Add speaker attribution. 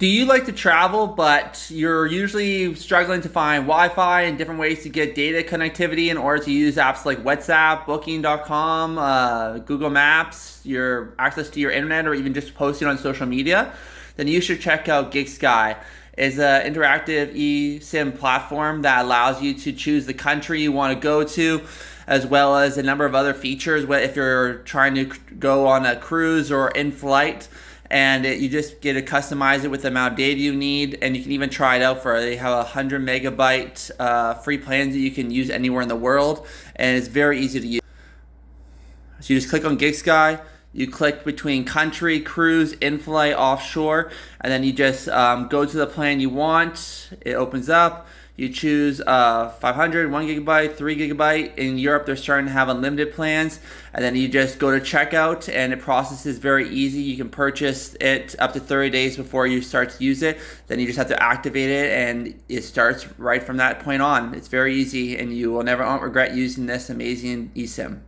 Speaker 1: Do you like to travel, but you're usually struggling to find Wi-Fi and different ways to get data connectivity in order to use apps like WhatsApp, Booking.com, Google Maps, your access to your internet, or even just posting on social media? Then you should check out GigSky. It's an interactive eSIM platform that allows you to choose the country you want to go to, as well as a number of other features. If you're trying to go on a cruise or in flight, and you just get to customize it with the amount of data you need, and you can even try it out they have 100 megabyte free plans that you can use anywhere in the world, and it's very easy to use. So you just click on GigSky, you click between country, cruise, in-flight, offshore, and then you just go to the plan you want. It opens up. You choose 500, 1 gigabyte, 3 gigabyte. In Europe, they're starting to have unlimited plans. And then you just go to checkout, and it processes very easy. You can purchase it up to 30 days before you start to use it. Then you just have to activate it, and it starts right from that point on. It's very easy, and you will never regret using this amazing eSIM.